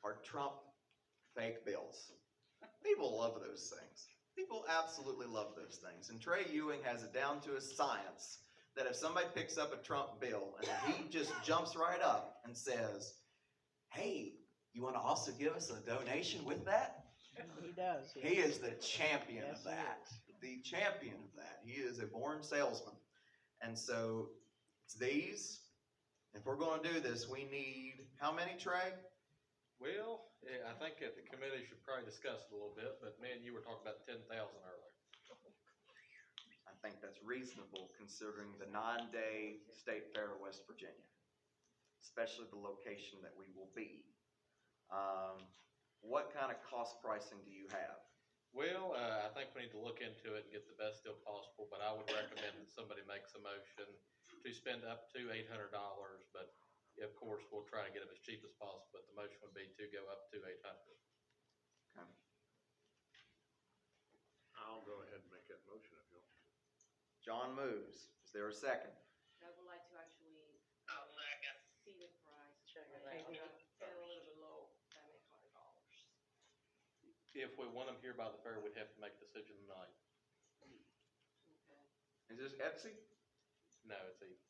are Trump fake bills. People love those things. People absolutely love those things. And Trey Ewing has it down to a science that if somebody picks up a Trump bill and he just jumps right up and says, hey, you want to also give us a donation with that? He does. He is the champion Yes, of that. The champion of that. He is a born salesman. And so it's these. If we're going to do this, we need how many, Trey? Well, I think that the committee should probably discuss it a little bit, but man, you were talking about 10,000 earlier. I think that's reasonable considering the 9-day state fair of West Virginia, especially the location that we will be. What kind of cost pricing do you have? Well, I think we need to look into it and get the best deal possible, but I would recommend that somebody makes a motion to spend up to $800, but of course, we'll try to get them as cheap as possible, but the motion would be to go up to $800. Okay. I'll go ahead and make that motion if you want. John moves. Is there a second? I would like to actually see the price. Check it Like, out. a little bit low than $800. If we want them here by the fair, we'd have to make a decision tonight. Okay. Is this Etsy? No, it's easy.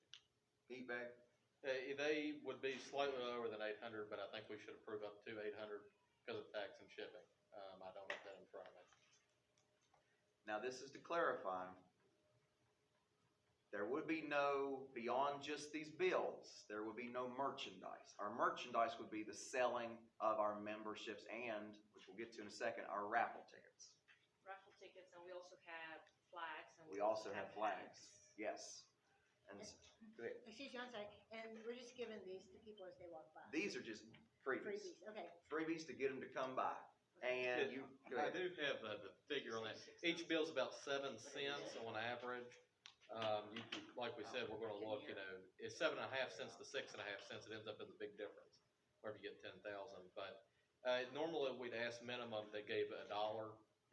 Eat bag? They would be slightly lower than 800, but I think we should approve up to 800 because of tax and shipping. I don't have that in front of me. Now this is to clarify. There would be no, beyond just these bills, there would be no merchandise. Our merchandise would be the selling of our memberships and, which we'll get to in a second, our raffle tickets. Raffle tickets, and we also have flags. And We also have hats. flags. Yes. And go ahead. Excuse me, I'm sorry, and we're just giving these to people as they walk by? These are just freebies. Freebies, okay. Freebies to get them to come by. And you, go I ahead. do have the figure on that. Each bill's about 7 cents on average. Like we said, we're going to look, it's 7.5 cents to 6.5 cents. It ends up as a big difference wherever you get 10,000. But normally we'd ask minimum they gave $1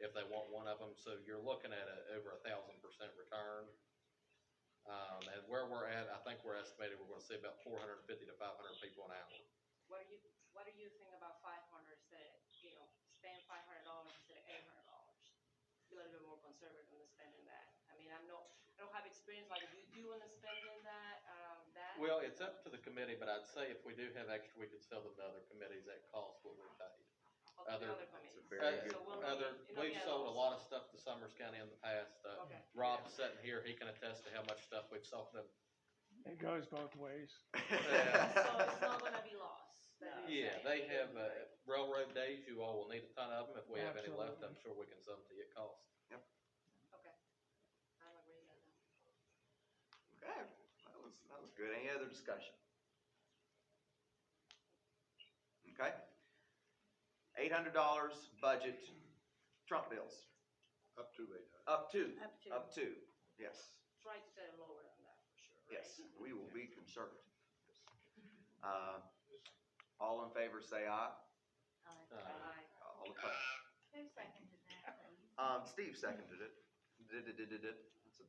if they want one of them. So you're looking at over 1,000% return. And where we're at, I think we're estimating we're going to see about 450 to 500 people an hour. What do you think about 500 instead? Spend $500 instead of $800. Be a little bit more conservative in spending that. I mean, I don't have experience like if you do want to spend in that. Well, it's up to the committee, but I'd say if we do have extra, we could sell them to other committees at cost what we paid. Other That's committees. a very good So we'll point. We've sold a lot of stuff to Summers County in the past. Okay. Rob's sitting here, he can attest to how much stuff we've sold them. It goes both ways. So it's not gonna be lost. that you're Yeah, saying. they have railroad days. You all will need a ton of them. If we have any left, Absolutely. I'm sure we can sell them to you at cost. Okay. I'm agreeing with that. Okay, that was good. Any other discussion? Okay. $800 budget, Trump bills. Up to 800. Up to, yes, Try to set it lower than that for sure. Right? yes, we will be conservative. All in favor say aye. Aye. All opposed. Who seconded that, please? Steve seconded it.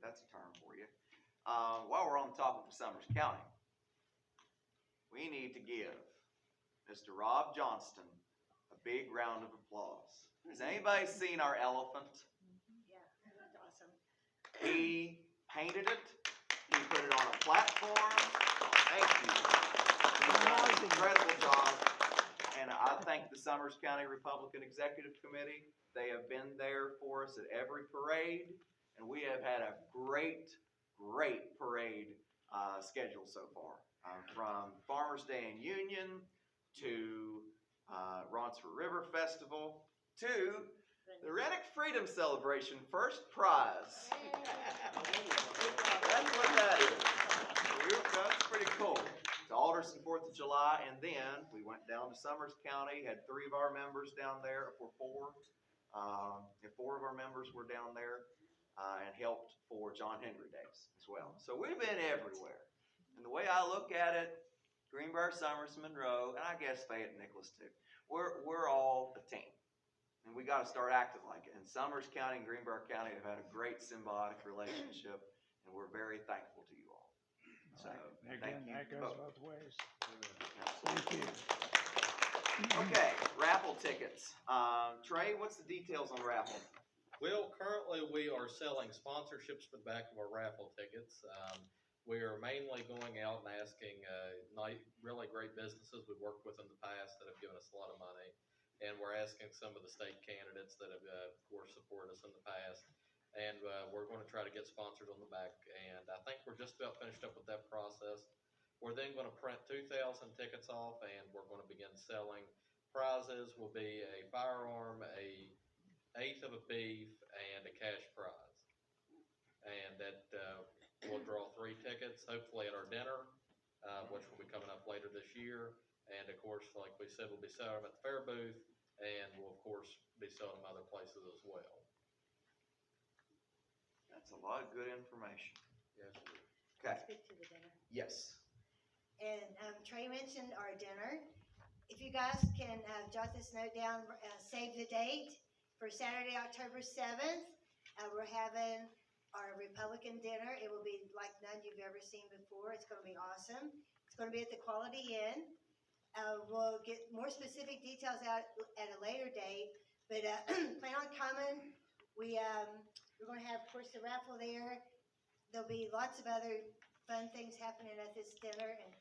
That's a term for you. While we're on the topic of Summers County, we need to give Mr. Rob Johnston a big round of applause. Has anybody seen our elephant? Yeah, that's awesome. He painted it. He put it on a platform. Thank you. He's done an incredible job. And I thank the Summers County Republican Executive Committee. They have been there for us at every parade. And we have had a great parade schedule so far. From Farmers Day in Union to Ronsford River Festival to the Reddick Freedom Celebration first prize. That's what that is. That's pretty cool. To Alderson 4th of July, and then we went down to Summers County, had 3 of our members down there, or 4. 4 of our members were down there and helped for John Henry Days as well. So we've been everywhere. And the way I look at it, Greenbrier, Summers, Monroe, and I guess Fayette and Nicholas too, we're all a team. And we got to start acting like it. And Summers County and Greenbrier County have had a great symbiotic relationship, and we're very thankful to you all. So, Again, thank you that goes both. both ways. Yes. Thank you. Okay, raffle tickets. Trey, what's the details on raffle? Well, currently we are selling sponsorships for the back of our raffle tickets. We are mainly going out and asking really great businesses we've worked with in the past that have given us a lot of money. And we're asking some of the state candidates that have, of course, supported us in the past. And we're going to try to get sponsors on the back. And I think we're just about finished up with that process. We're then going to print 2,000 tickets off, and we're going to begin selling. Prizes will be a firearm, a eighth of a beef, and a cash prize. And that we'll draw 3 tickets, hopefully at our dinner, which will be coming up later this year. And of course, like we said, we'll be selling them at the fair booth, and we'll of course be selling them other places as well. That's a lot of good information. Yes. Okay, Speak to the dinner. yes. And Trey mentioned our dinner. If you guys can jot this note down, save the date for Saturday, October 7th. We're having our Republican dinner. It will be like none you've ever seen before. It's going to be awesome. It's going to be at the Quality Inn. We'll get more specific details out at a later date, but plan on coming. We're going to have, of course, the raffle there. There'll be lots of other fun things happening at this dinner. And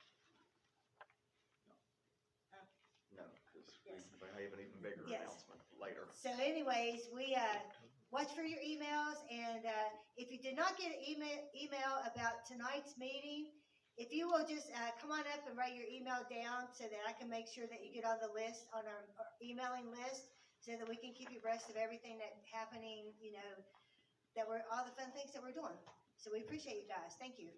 No, because Yes. we have an even bigger Yes. announcement later. so, anyways, we watch for your emails. And if you did not get an email about tonight's meeting, if you will just come on up and write your email down so that I can make sure that you get on the list, on our emailing list, so that we can keep you abreast of everything that's happening, that we're all the fun things that we're doing. So we appreciate you guys. Thank you.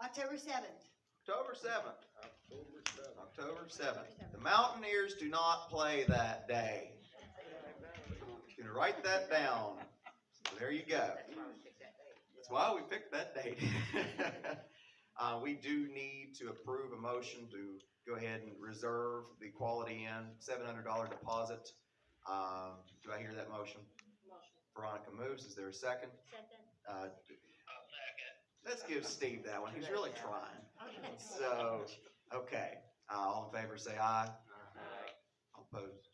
October 7th. October 7th. October 7th. October 7th. The Mountaineers do not play that day. You can write that down. So there you go. That's why we picked that date. We do need to approve a motion to go ahead and reserve the Quality Inn $700 deposit. Do I hear that motion? Motion. Veronica moves. Is there a second? Second. Let's give Steve that one. He's really trying. So, okay. All in favor, say aye. All opposed?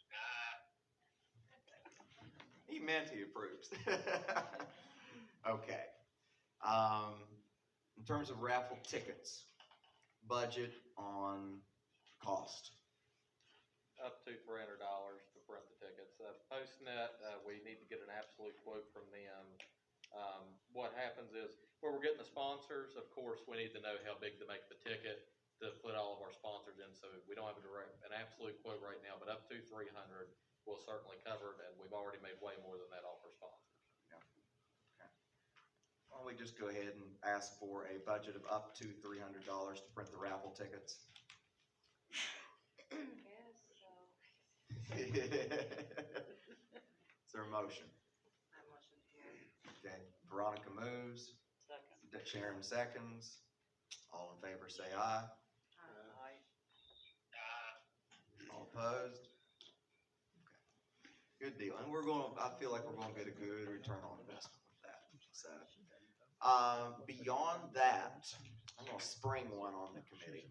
He meant he approves. Okay. In terms of raffle tickets, budget on cost. Up to $300 to print the tickets. PostNet, we need to get an absolute quote from them. What happens is, where we're getting the sponsors, of course, we need to know how big to make the ticket to put all of our sponsors in. So we don't have an absolute quote right now, but up to 300 will certainly cover it, and we've already made way more than that off our sponsors. Why don't we just go ahead and ask for a budget of up to $300 to print the raffle tickets? Yes, so. Is there a motion? I motion here. Okay, Veronica moves, Second. Sharon seconds. All in favor say aye. Aye. All opposed? Okay. Good deal. And I feel like we're gonna get a good return on investment with that. So, beyond that, I'm gonna spring one on the committee.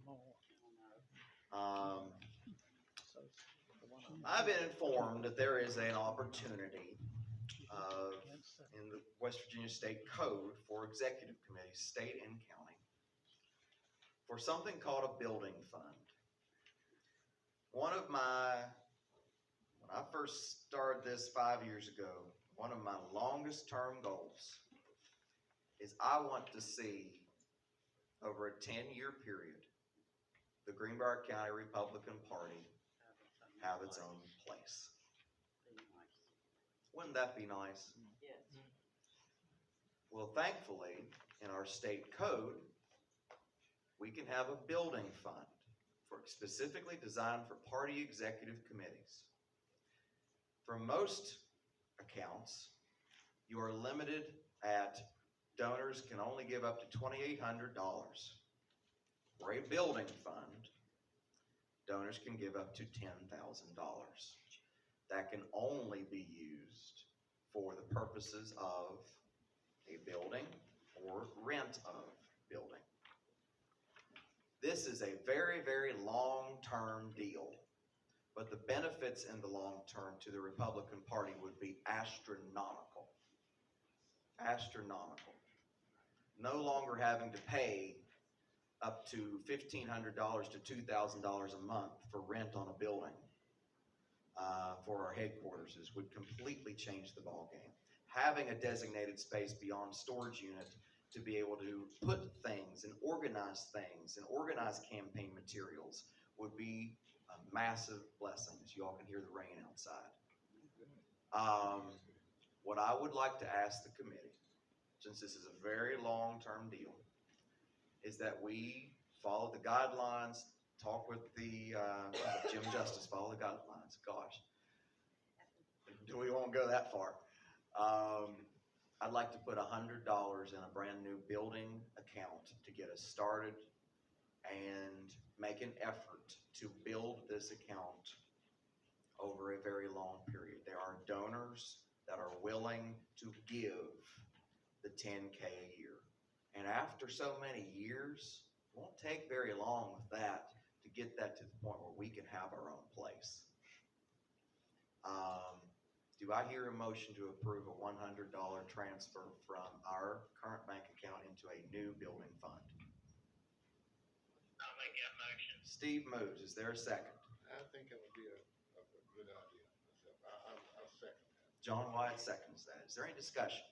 I've been informed that there is an opportunity in the West Virginia State Code for executive committees, state and county, for something called a building fund. When I first started this 5 years ago, one of my longest term goals is I want to see, over a 10-year period, the Greenbrier County Republican Party have its own place. Wouldn't that be nice? Yes. Well, thankfully, in our state code, we can have a building fund specifically designed for party executive committees. For most accounts, you are limited at donors can only give up to $2,800. For a building fund, donors can give up to $10,000. That can only be used for the purposes of a building or rent of building. This is a very, very long-term deal, but the benefits in the long term to the Republican Party would be astronomical. Astronomical. No longer having to pay up to $1,500 to $2,000 a month for rent on a building for our headquarters would completely change the ballgame. Having a designated space beyond storage unit to be able to put things and organize campaign materials would be a massive blessing, as you all can hear the rain outside. What I would like to ask the committee, since this is a very long-term deal, is that we follow the guidelines, talk with the Jim Justice, follow the guidelines. Gosh, do we won't go that far? I'd like to put $100 in a brand new building account to get us started and make an effort to build this account over a very long period. There are donors that are willing to give the $10K a year. And after so many years, it won't take very long with that to get that to the point where we can have our own place. Do I hear a motion to approve a $100 transfer from our current bank account into a new building fund? I'll make that motion. Steve moves. Is there a second? I think it would be a good idea. I'll second that. John Wyatt seconds that. Is there any discussion?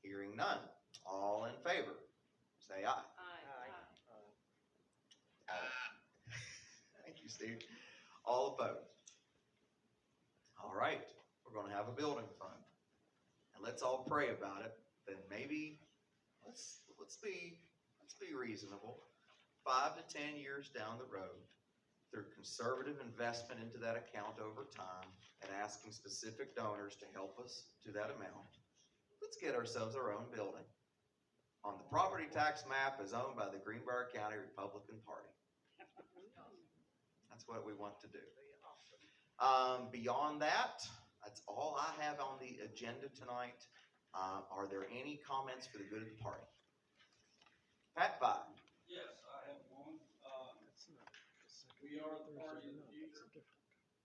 Hearing none. All in favor, say aye. Thank you, Steve. All opposed? All right, we're gonna have a building fund. And let's all pray about it. Then maybe, let's be reasonable. 5 to 10 years down the road, through conservative investment into that account over time and asking specific donors to help us to that amount, let's get ourselves our own building. On the property tax map is owned by the Greenbrier County Republican Party. That's what we want to do. Beyond that, that's all I have on the agenda tonight. Are there any comments for the good of the party? Pat Five. Yes, I have one. We are the party of the future.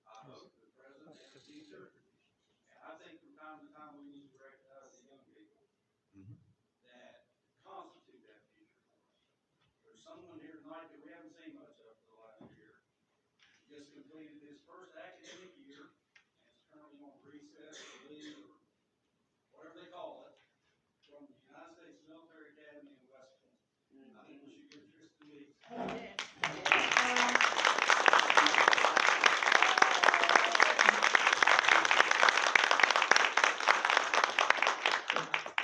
I hope the president is the future. And I think from time to time, we need to recognize the young people that constitute that future for us. There's someone here tonight that we haven't seen much of for the last year. Just completed his first academic year and is currently on recess or leave or whatever they call it from the United States Military Academy in West Point. I think we should give Tristan Lee.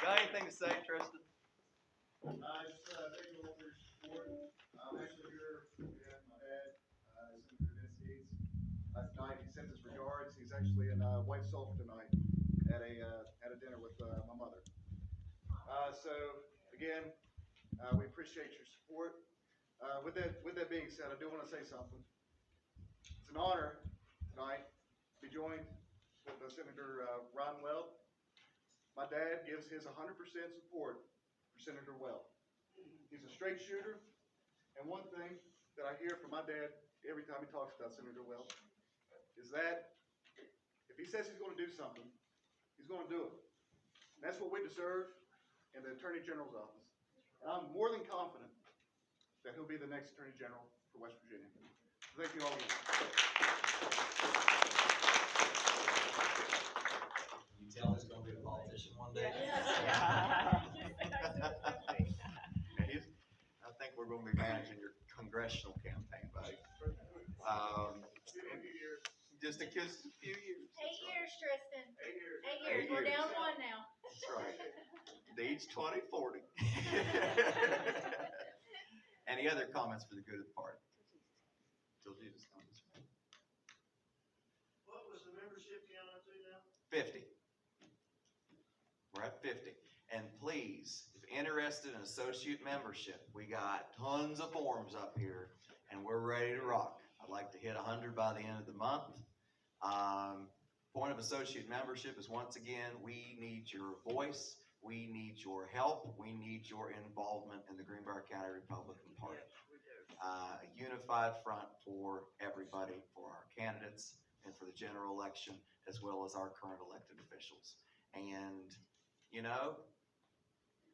Got anything to say, Tristan? Thank you all for your support. I'm actually here with my dad, Senator Dennis Deeds. Tonight, he sends his regards. He's actually in White Sulphur tonight at a dinner with my mother. So again, we appreciate your support. With that being said, I do want to say something. It's an honor tonight to be joined with Senator Ron Weld. My dad gives his 100% support for Senator Weld. He's a straight shooter, and one thing that I hear from my dad every time he talks about Senator Weld is that if he says he's going to do something, he's going to do it. And that's what we deserve in the Attorney General's office. And I'm more than confident that he'll be the next Attorney General for West Virginia. Thank you all again. You tell he's gonna be a politician one day? I think we're gonna be managing your congressional campaign, buddy. Just a few years. 8 years, Tristan. 8 years. 8 years. We're down one now. That's right. Deeds 2040. Any other comments for the good of the party? Till Jesus comes. What was the membership count up to now? 50. We're at 50. And please, if interested in associate membership, we got tons of forms up here and we're ready to rock. I'd like to hit 100 by the end of the month. Point of associate membership is, once again, we need your voice, we need your help, we need your involvement in the Greenbrier County Republican Party. a unified front for everybody, for our candidates and for the general election, as well as our current elected officials. And, you know,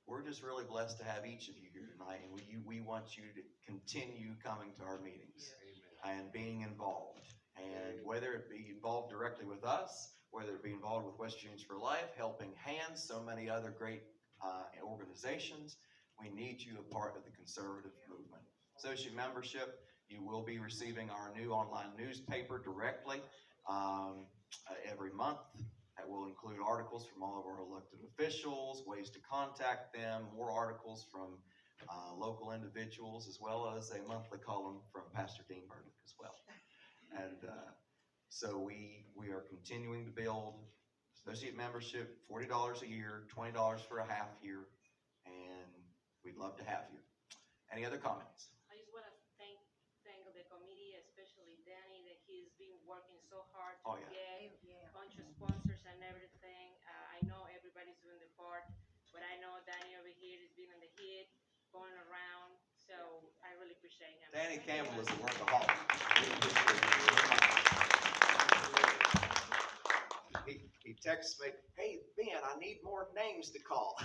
we're just really blessed to have each of you here tonight, and we want you to continue coming to our meetings and being involved. And whether it be involved directly with us, whether it be involved with West Virginians for Life, Helping Hands, so many other great organizations, we need you a part of the conservative movement. Associate membership, you will be receiving our new online newspaper directly every month. That will include articles from all of our elected officials, ways to contact them, more articles from local individuals, as well as a monthly column from Pastor Dean Burdick as well. And so we are continuing to build associate membership, $40 a year, $20 for a half year, and we'd love to have you. Any other comments? I just want to thank the committee, especially Danny, that he's been working so hard to Oh, yeah. get a bunch of sponsors and everything. I know everybody's doing their part, but I know Danny over here is being on the hit, going around, so I really appreciate him. Danny Campbell is a workaholic. He texts me, "Hey, Ben, I need more names to call."